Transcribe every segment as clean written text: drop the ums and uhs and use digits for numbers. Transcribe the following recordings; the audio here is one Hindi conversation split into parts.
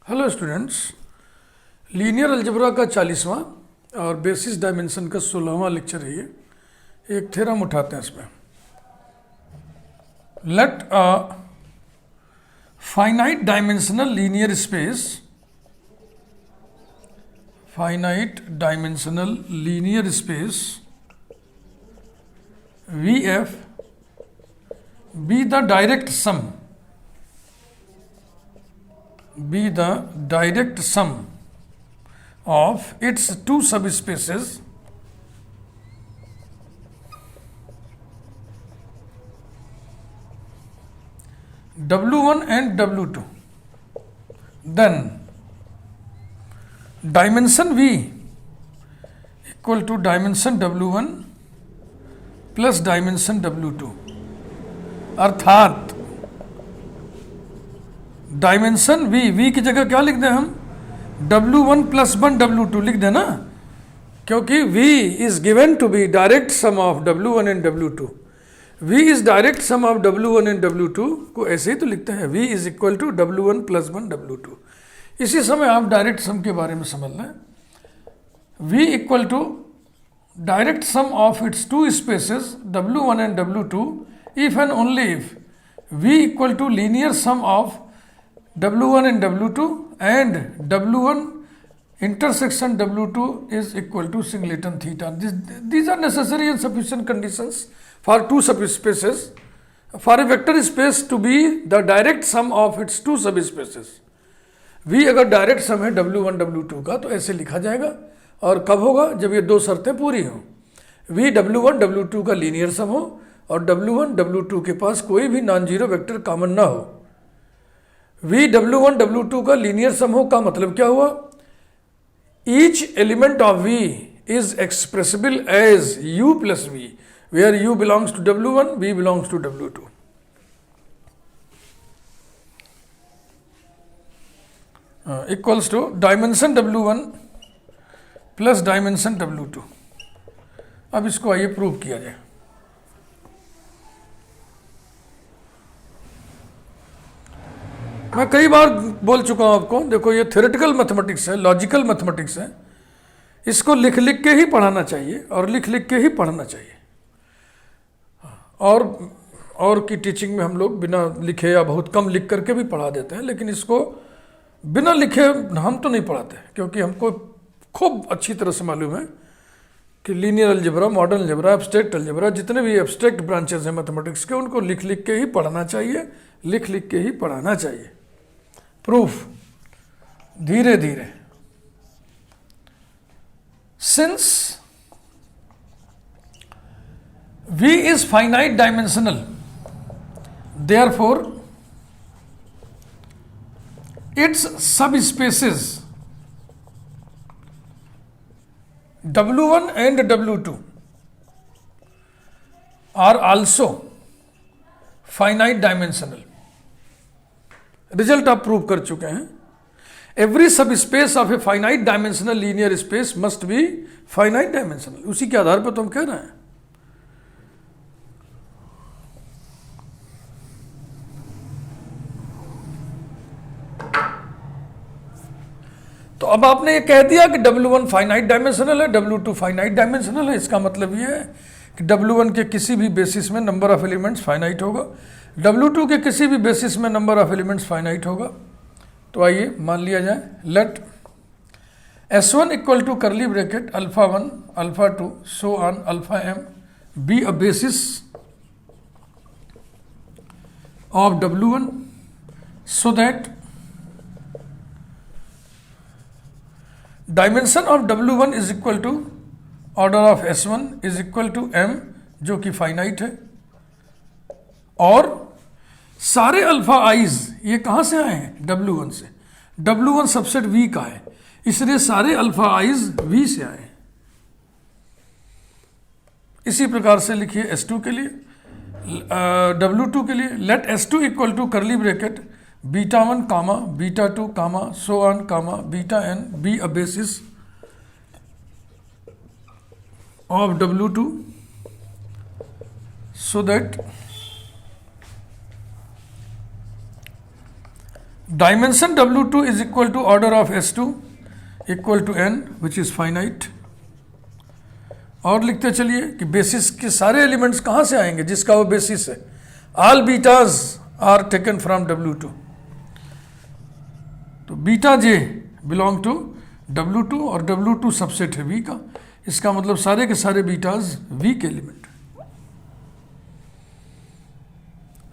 हेलो स्टूडेंट्स, लीनियर अलजेब्रा का 40वां और बेसिस डायमेंशन का 16वां लेक्चर है ये। एक थ्योरम उठाते हैं इसमें। Let a finite dimensional linear space, finite dimensional linear space VF be the direct sum of its two subspaces W1 and W2. Then dimension V equal to dimension W1 plus dimension W2, अर्थात डायमेंशन V की जगह क्या लिख दें हम? W1 प्लस 1 W2 लिख देना, क्योंकि V is given to be direct sum of W1 and W2. V is direct sum of W1 and W2 को ऐसे ही तो लिखते हैं, V is equal to W1 plus 1 W2. इसी समय आप डायरेक्ट सम के बारे में समझ लें. V equal to direct sum of its two spaces W1 and W2 if and only if V equal to linear sum of W1 and W2 and W1 intersection W2 is equal to singleton theta. These are necessary and sufficient conditions for two subspaces, for a vector space to be the direct sum of its two subspaces. V अगर डायरेक्ट सम है W1 W2 का तो ऐसे लिखा जाएगा, और कब होगा? जब ये दो शर्तें पूरी हों. V W1 W2 का लीनियर सम हो और W1 W2 के पास कोई भी नॉन जीरो वेक्टर कॉमन ना हो. V W1 W2 का लीनियर सम हो का मतलब क्या हुआ? Each element of V is expressible as U plus V, where U belongs to W1, V belongs to W2. Equals to dimension W1 plus dimension W2. अब इसको आइए प्रूव किया जाए. मैं कई बार बोल चुका हूं आपको, देखो ये थ्योरेटिकल मैथमेटिक्स है, लॉजिकल मैथमेटिक्स है. इसको लिख लिख के ही पढ़ाना चाहिए और लिख लिख के ही पढ़ना चाहिए. और की टीचिंग में हम लोग बिना लिखे या बहुत कम लिख करके भी पढ़ा देते हैं, लेकिन इसको बिना लिखे हम तो नहीं पढ़ाते, क्योंकि हमको खूब अच्छी तरह से मालूम है कि linear algebra, modern algebra, abstract algebra, जितने भी एब्स्ट्रैक्ट ब्रांचेस हैं मैथमेटिक्स के, उनको लिख लिख के ही पढ़ना चाहिए, लिख लिख के ही पढ़ाना चाहिए. प्रूफ धीरे धीरे. Since V is finite dimensional, therefore its subspaces W1 and W2 are also finite dimensional. Result आप प्रूव कर चुके हैं. एवरी सब space of a finite dimensional linear space must be finite dimensional. उसी के आधार पर तो हम कह रहे हैं. तो अब आपने ये कह दिया कि W1 फाइनाइट डायमेंशनल है, W2 फाइनाइट डायमेंशनल है. इसका मतलब ये है कि W1 के किसी भी बेसिस में नंबर ऑफ एलिमेंट्स फाइनाइट होगा, W2 के किसी भी बेसिस में नंबर ऑफ एलिमेंट्स फाइनाइट होगा. तो आइए मान लिया जाए, let S1 equal to curly bracket α1 α2 so on αm be a basis of W1 so that dimension of W1 is equal to order of S1 is equal to m, जो कि फाइनाइट है. और सारे अल्फा आइज ये कहां से आए हैं? W1 से. W1 सबसेट V का है, इसलिए सारे अल्फा आइज V से आए हैं. इसी प्रकार से लिखिए S2 के लिए, W2 के लिए. Let S2 equal to curly bracket β1 comma β2 comma so on comma βn be a basis of W2 so that dimension W2 is equal to order of S2 equal to n which is finite. और लिखते चलिए कि बेसिस के सारे एलिमेंट्स कहाँ से आएंगे, जिसका वो बेसिस है। All betas are taken from W2, तो beta J belong to W2 और W2 सबसेट है V का। इसका मतलब सारे के सारे बीटाज V के element.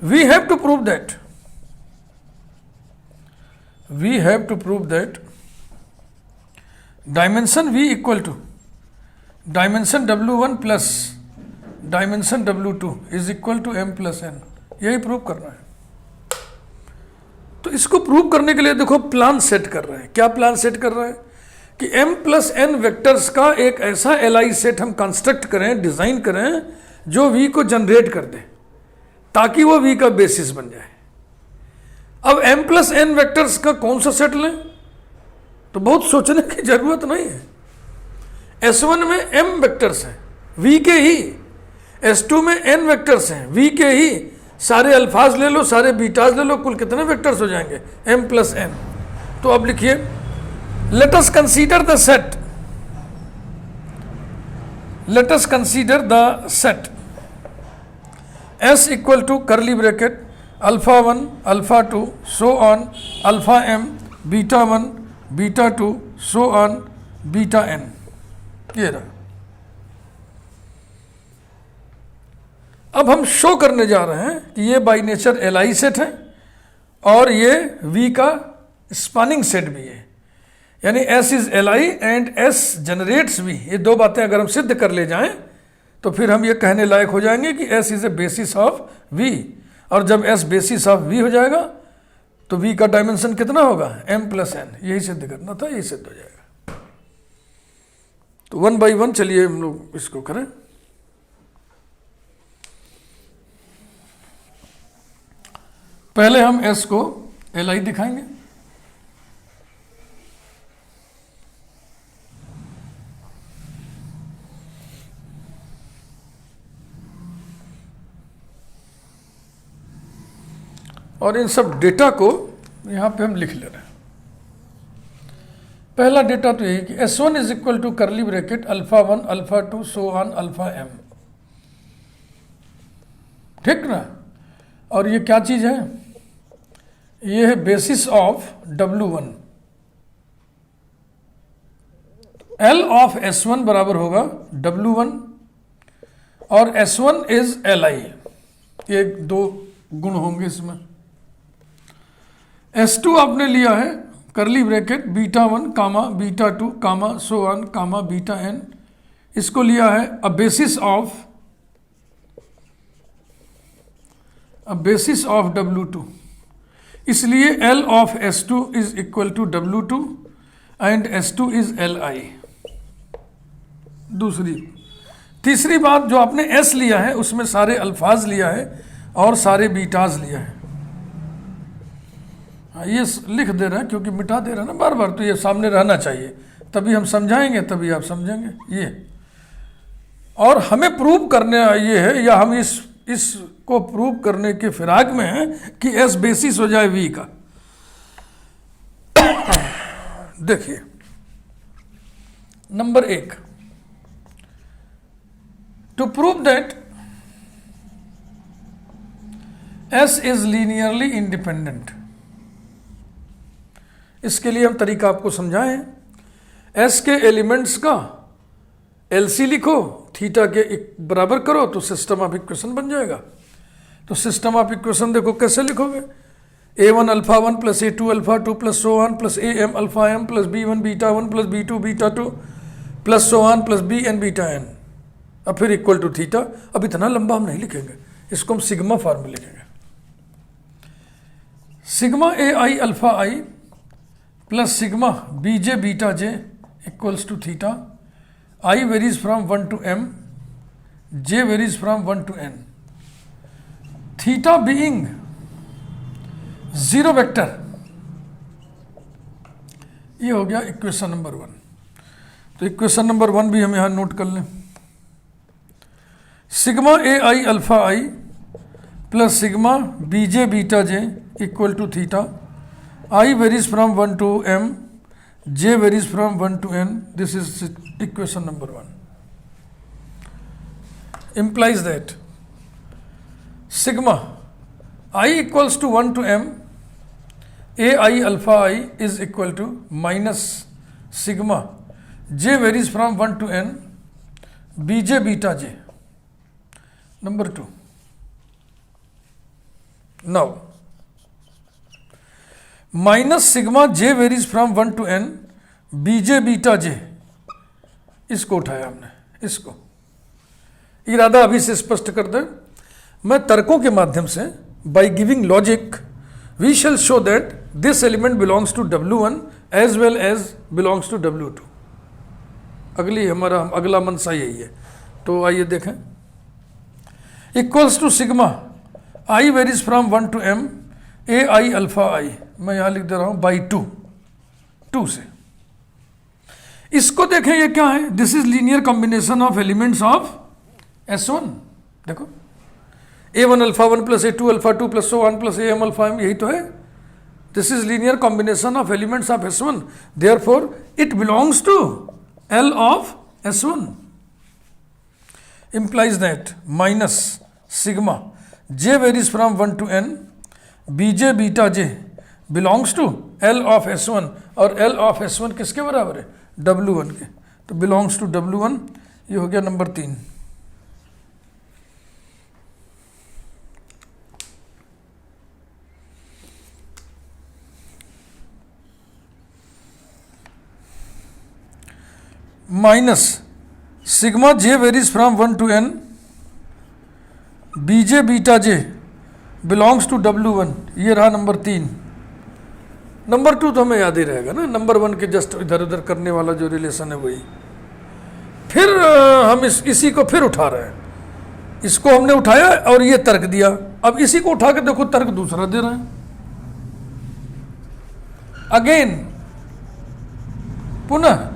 We have to prove that dimension V equal to dimension W1 plus dimension W2 is equal to m plus n। यही प्रूव करना है। तो इसको प्रूव करने के लिए देखो प्लान सेट कर रहे हैं। क्या प्लान सेट कर रहे हैं कि m प्लस n वेक्टर्स का एक ऐसा LI सेट हम कंस्ट्रक्ट करें, डिजाइन करें, जो V को जनरेट कर दे ताकि वो V का बेसिस बन जाए। अब m प्लस n वेक्टर्स का कौन सा सेट लें, तो बहुत सोचने की जरूरत नहीं है। S1 में m वेक्टर्स हैं V के ही, S2 में n वेक्टर्स हैं V के ही। सारे अल्फाज ले लो, सारे बीटाज ले लो, कुल कितने वेक्टर्स हो जाएंगे m प्लस n। तो अब लिखिए, let us consider the set S equal to curly bracket alpha 1 alpha 2 so on alpha m beta 1 beta 2 so on beta n। ये रहा। अब हम शो करने जा रहे हैं कि ये बाई नेचर LI सेट है और ये V का स्पानिंग सेट भी है, यानी S is LI and S generates V। ये दो बातें अगर हम सिद्ध कर ले जाएं तो फिर हम ये कहने लायक हो जाएंगे कि S is a basis of V। और जब S बेसिस ऑफ V हो जाएगा तो V का डायमेंशन कितना होगा, m प्लस n। यही सिद्ध करना था, यही सिद्ध हो जाएगा। तो 1 बाई 1 चलिए हम लोग इसको करें। पहले हम S को LI दिखाएंगे। और इन सब डेटा को यहां पे हम लिख ले रहे हैं। पहला डेटा तो यही कि S1 is equal to curly bracket alpha 1 alpha 2 so on alpha m। ठीक ना। और ये क्या चीज है, ये है basis of W1। L of S1 बराबर होगा W1 और S1 इज LI। ये दो गुण होंगे इसमें। S2 आपने लिया है curly bracket beta 1 comma beta 2 comma so on comma beta n। इसको लिया है अ बेसिस ऑफ W2। इसलिए L of S2 is equal to W2 and S2 is LI। तीसरी बात, जो आपने S लिया है उसमें सारे अल्फाज लिया है और सारे बीटाज लिया है। ये लिख दे रहे हैं क्योंकि मिटा दे रहे हैं ना बार बार, तो ये सामने रहना चाहिए, तभी हम समझाएंगे, तभी आप समझेंगे ये। और हमें प्रूव करने ये है, या हम इसको प्रूव करने के फिराक में हैं कि S बेसिस हो जाए V का। देखिए number 1, to prove that S is linearly independent. इसके लिए हम तरीका आपको समझाएं। S के एलिमेंट्स का LC लिखो, थीटा के बराबर करो तो सिस्टम ऑफ इक्वेशन बन जाएगा। तो सिस्टम ऑफ इक्वेशन देखो कैसे लिखोगे, A1 alpha 1 plus A2 alpha 2 plus so on plus AM alpha m plus B1 beta 1 plus B2 beta 2 plus so on plus BN beta n। अब फिर इक्वल टू थीटा। अब इतना लंबा हम नहीं लिखेंगे, इसको हम सिग्मा फॉर्म में लिखेंगे। Sigma AI alpha I plus sigma BJ beta J equals to theta. I varies from 1 to m, J varies from 1 to n। Theta being zero vector. ये हो गया इक्वेशन नंबर 1। तो इक्वेशन नंबर 1 भी हम यहां नोट कर लें। Sigma AI alpha I plus sigma BJ beta J equal to theta. I varies from 1 to m, j varies from 1 to n. This is equation number 1. Implies that sigma I equals to 1 to m, ai alpha I is equal to minus sigma j varies from 1 to n, bj beta j. Number 2. Now minus sigma j varies from 1 to n, b j beta j, इसको उठाया हमने, इसको इरादा अभी से स्पष्ट कर दें। मैं तर्कों के माध्यम से by giving logic we shall show that this element belongs to W1 as well as belongs to W2। अगली हमारा अगला मंशा यही है। तो आइए देखें, equals to sigma i varies from 1 to m, a i alpha i, मैं यहां लिख दे रहा हूं बाई 2 से। इसको देखें, ये क्या है? This is linear combination of elements of S1। देखो A1 alpha 1 plus A2 alpha 2 plus so 1 plus AM alpha m, यही तो है। This is linear combination of elements of S1, therefore it belongs to L of S1। implies that minus sigma j varies from 1 to n, bj beta j belongs to L of S1, और L of S1 किसके बराबर है? W1 के। तो belongs to W1, ये हो गया number 3। Minus sigma j varies from 1 to n, b j beta j belongs to W1, ये रहा नंबर 3। नंबर 2 तो हमें याद ही रहेगा ना, नंबर 1 के जस्ट इधर उधर करने वाला जो रिलेशन है वही। फिर हम इसी को फिर उठा रहे हैं, इसको हमने उठाया और ये तर्क दिया। अब इसी को उठा के देखो, तर्क दूसरा दे रहे हैं। अगेन पुनः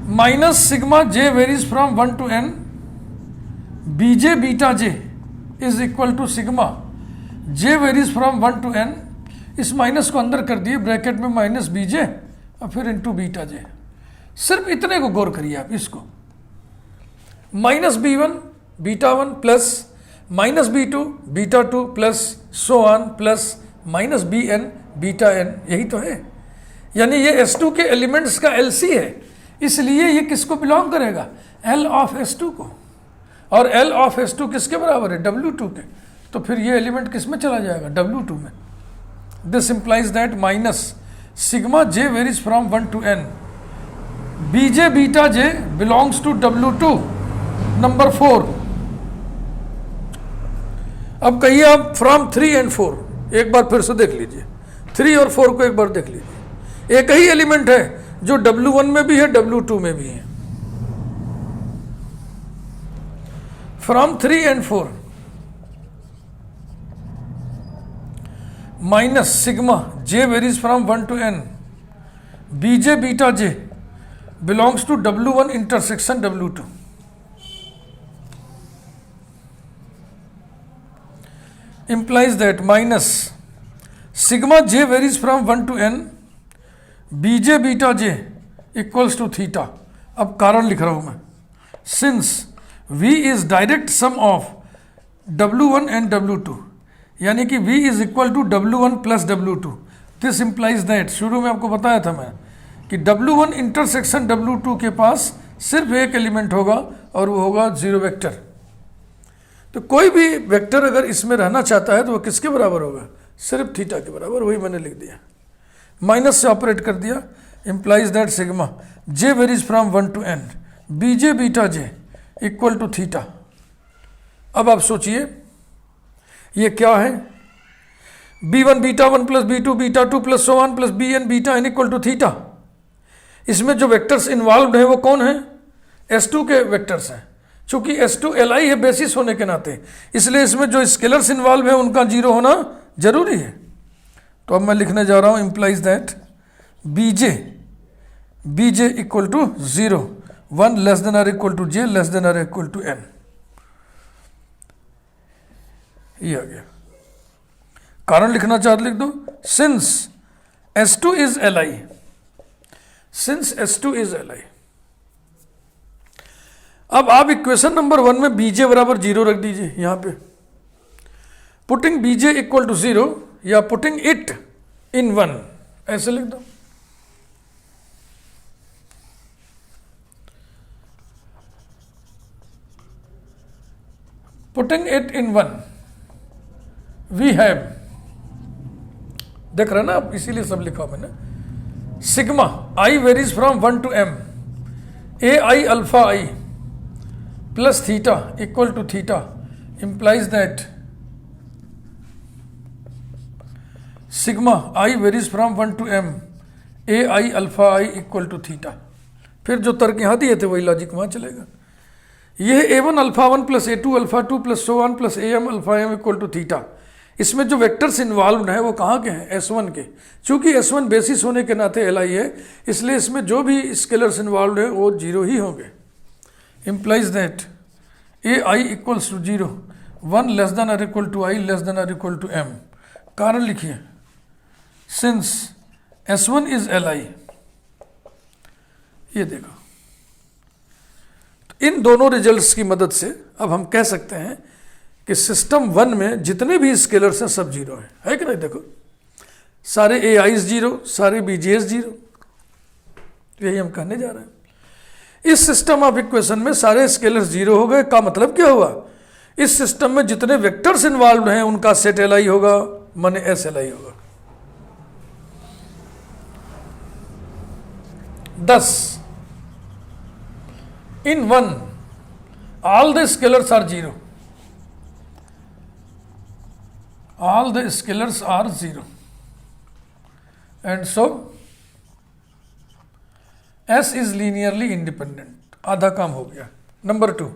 minus sigma j varies from 1 to n, b j beta j is equal to sigma j varies from 1 to n, इस माइनस को अंदर कर दिए ब्रैकेट में, माइनस बीजे और फिर इंटू बीटा जे। सिर्फ इतने को गौर करिए आप, इसको minus B1 beta 1 plus minus B2 beta 2 plus so on plus minus BN beta n, यही तो है। यानी ये S2 के एलिमेंट्स का LC है, इसलिए ये किसको बिलोंग करेगा? L ऑफ S2 को। और L ऑफ S2 किसके बराबर है? W2 के। तो फिर ये एलिमेंट किस में चला जाएगा? W2 में। This implies that minus sigma j varies from 1 to n, b j beta j belongs to W2। Number 4। अब कहिए आप फ्रॉम 3 and 4, एक बार फिर से देख लीजिए, 3 और 4 को एक बार देख लीजिए। एक ही एलिमेंट है जो W1 में भी है, W2 में भी है। From 3 and 4 minus sigma j varies from 1 to n, b j beta j belongs to W1 intersection W2। implies that minus sigma j varies from 1 to n, bj beta j equals to theta। अब कारण लिख रहा हूं मैं, since v is direct sum of W1 and W2, यानी कि v is equal to W1 plus W2। this implies that, शुरू में आपको बताया था मैं कि W1 इंटरसेक्शन W2 के पास सिर्फ एक एलिमेंट होगा और वो होगा 0 वेक्टर। तो कोई भी वेक्टर अगर इसमें रहना चाहता है तो वो किसके बराबर होगा? सिर्फ थीटा के बराबर। वही मैंने लिख दिया, माइनस से ऑपरेट कर दिया। Implies that sigma j varies from 1 to n, b j beta j equal to theta. अब आप सोचिए ये क्या है? B1 beta 1 plus B2 beta 2 plus so 1 plus BN beta n equal to theta. इसमें जो वेक्टर्स इन्वॉल्व है वो कौन है? S2 के वेक्टर्स हैं। चूंकि S2 Li है बेसिस होने के नाते, इसलिए इसमें जो स्केलर्स इन्वॉल्व है उनका 0 होना जरूरी है। तो अब मैं लिखने जा रहा हूं implies that b j equal to 0, 1 less than or equal to j less than or equal to n। ये आ गया। कारण लिखना चाहते लिख दो, since S2 is Li. Since S2 is Li, अब आप इक्वेशन नंबर 1 में Bj बराबर 0 रख दीजिए यहां पे, पुटिंग Bj इक्वल टू 0 या पुटिंग इट इन 1, ऐसे लिख दो। Putting it in 1 we have, देख रहे ना आप, इसीलिए सब लिखा मैंने, sigma i varies from 1 to m, a i alpha i plus theta equal to theta implies that sigma i varies from 1 to m, a i alpha i equal to theta. फिर जो तर्क यहाँ दिए थे वही लॉजिक वहाँ चलेगा। यह a1 alpha 1 plus a2 alpha 2 plus so 1 plus am alpha m equal to theta. इसमें जो वेक्टर्स इन्वॉल्व हैं वो कहाँ के हैं? S1 के। चूंकि S1 बेसिस होने के नाते Li है, इसलिए इसमें जो भी स्केलर्स इन्वॉल्व हैं वो 0 ही होंगे। implies that ai equals to 0, 1 less than और equal to i less than और इक्वल टू m। कारण लिखिए, सिंस S1 इज Li, ये देखो। तो इन दोनों रिजल्ट्स की मदद से अब हम कह सकते हैं कि सिस्टम 1 में जितने भी स्केलर्स हैं सब 0 है कि नहीं? देखो सारे AIs 0, सारे BJs 0, यही हम कहने जा रहे हैं। इस सिस्टम ऑफ इक्वेशन में सारे स्केलर्स 0 हो गए, का मतलब क्या हुआ? इस सिस्टम में जितने वेक्टर्स इन्वॉल्व हैं उनका सेट Li होगा, माने SLi होगा। 10 in 1 all the scalars are 0, all the scalars are 0, and so S is linearly independent। आधा काम हो गया। नंबर 2,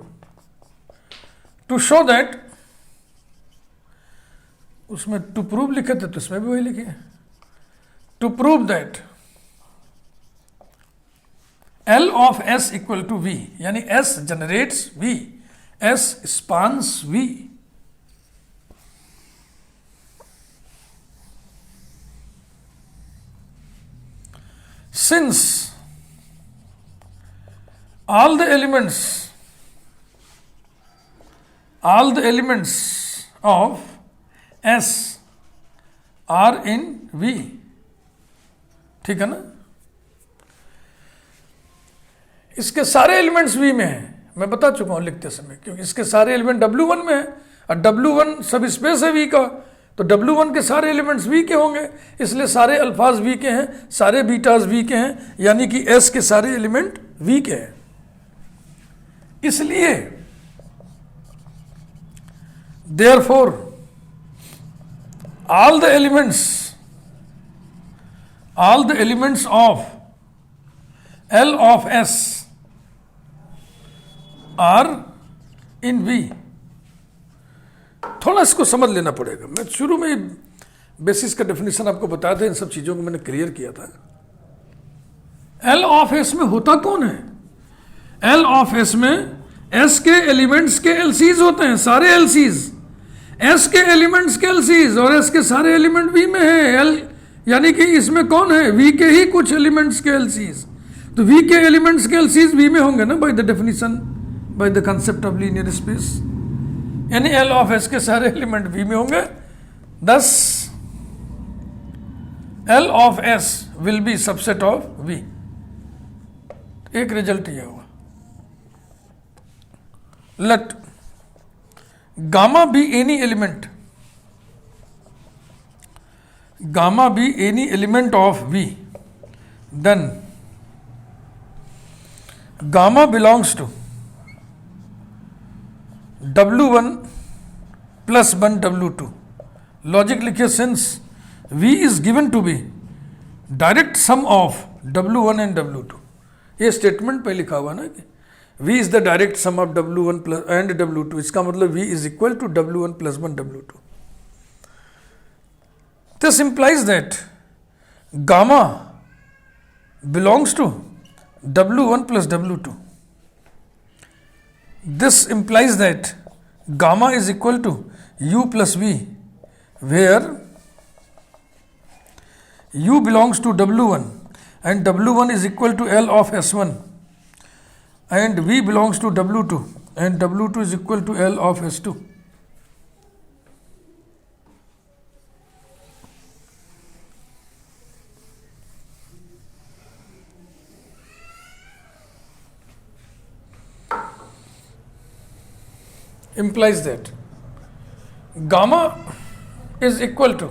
टू शो दैट, उसमें टू प्रूव लिखे थे तो इसमें भी वही लिखे, to prove that L of S equal to V, यानी S generates V, S spans V। Since all the elements of S are in V, ठीक है ना? इसके सारे एलिमेंट्स V में हैं, मैं बता चुका हूं लिखते समय, क्योंकि इसके सारे एलिमेंट W1 में है और W1 सब स्पेस है V का, तो W1 के सारे एलिमेंट्स V के होंगे, इसलिए सारे अल्फाज V के हैं, सारे बीटाज V के हैं, यानी कि S के सारे एलिमेंट V के हैं। इसलिए therefore all the elements of L of S are in V। थोड़ा इसको समझ लेना पड़ेगा। मैं शुरू में बेसिस का डेफिनेशन आपको बताया था, इन सब चीजों को मैंने क्लियर किया था। L ऑफ S में होता कौन है? L ऑफ S में S के एलिमेंट्स के LCs होते हैं, सारे LCs, S के एलिमेंट्स के LCs, और S के सारे एलिमेंट V में है। L यानी कि इसमें कौन है? V के ही कुछ एलिमेंट्स के LCs, तो V के एलिमेंट्स के LCs V में होंगे ना, by the definition, by the concept of linear space, यानी L ऑफ S के सारे एलिमेंट V में होंगे। thus L of S will be subset of V। एक रिजल्ट यह हुआ। Let gamma be any element of V, then gamma belongs to W1 plus 1 W2। Logic लिखिए, since V is given to be direct sum of W1 and W2। ये स्टेटमेंट पे लिखा हुआ ना कि V is the direct sum of W1 plus and W2, इसका मतलब V is equal to W1 plus 1 W2। This implies that gamma belongs to W1 plus W2. This implies that gamma is equal to U plus V, where U belongs to W1 and W1 is equal to L of S1, and V belongs to W2 and W2 is equal to L of S2. Implies that gamma is equal to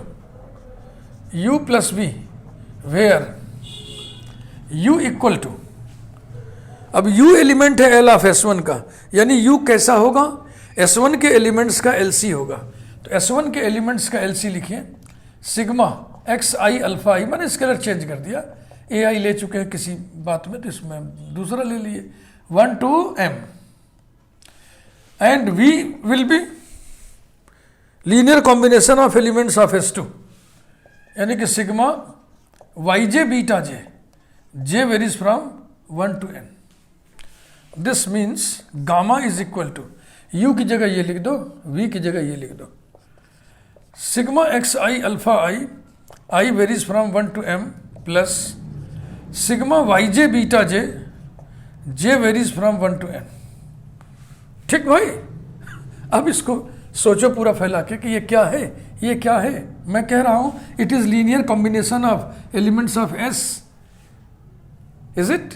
U plus V, where U equal to, अब U एलिमेंट है L ऑफ S1 का, यानी U कैसा होगा, S1 के एलिमेंट्स का LC होगा। तो S1 के एलिमेंट्स का LC लिखिए, सिग्मा एक्स आई अल्फा आई, मैंने स्केलर चेंज कर दिया, ए आई ले चुके हैं किसी बात में तो इसमें दूसरा ले लिए, 1 to M, and V will be linear combination of elements of S2, यानी कि सिग्मा yj बीटा j, j varies from 1 to n. This means gamma is equal to, U की जगह ये लिख दो, V की जगह ये लिख दो, sigma x I alpha I, I varies from 1 to m, plus sigma yj बीटा j, j varies from 1 to n. ठीक भाई, अब इसको सोचो पूरा फैला के कि ये क्या है, ये क्या है। मैं कह रहा हूं it is linear combination of elements of S, is it?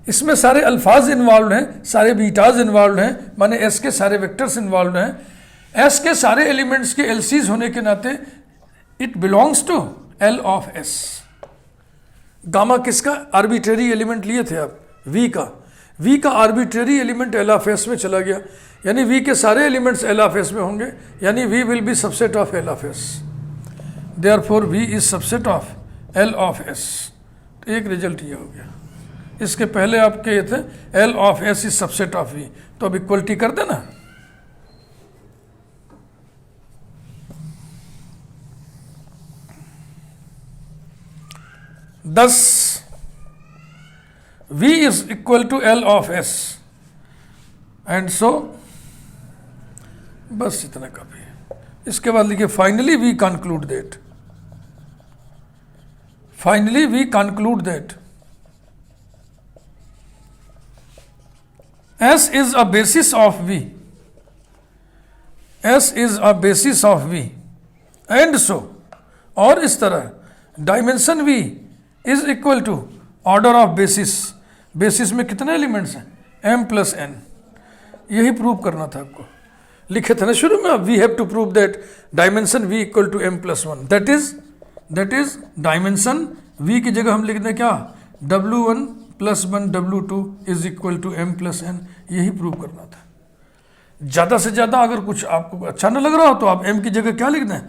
इसमें सारे अल्फाज इन्वॉल्व हैं, सारे बीटाज इन्वॉल्व हैं, माने S के सारे वेक्टर्स इन्वॉल्व हैं। S के सारे एलिमेंट्स के LCs होने के नाते it belongs to L of S। गामा किसका आर्बिट्रेरी एलिमेंट लिए थे आप? V का। V का arbitrary element L of S में चला गया, यानी V के सारे एलिमेंट्स L ऑफ S में होंगे, यानी V will be subset of L of S। Therefore V is subset of L of S। तो एक रिजल्ट ये हो गया। इसके पहले आपके ये थे L of S is subset of V, तो अब इक्वलिटी कर देना। दस V is equal to L of S, and so बस इतना काफी है। इसके बाद लिखिए finally we conclude that, finally we conclude that S is a basis of V, S is a basis of V, and so, और इस तरह dimension V is equal to order of basis. Basis में कितने एलिमेंट्स हैं? M plus n। यही प्रूव करना था आपको, लिखे थे ना शुरू में, we have to prove that dimension V equal to M plus 1, that is dimension V की जगह हम लिख दें क्या? W1 plus 1 W2 is equal to M plus n। यही प्रूव करना था। ज़्यादा से ज़्यादा अगर कुछ आपको अच्छा न लग रहा हो तो आप M की जगह क्या लिख दें?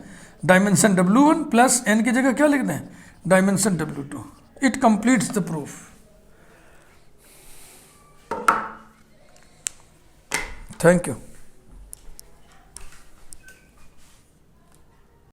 डायमेंशन W1 प्लस n की जगह क्या लिख दें? Dimension W2। It completes the proof. Thank you.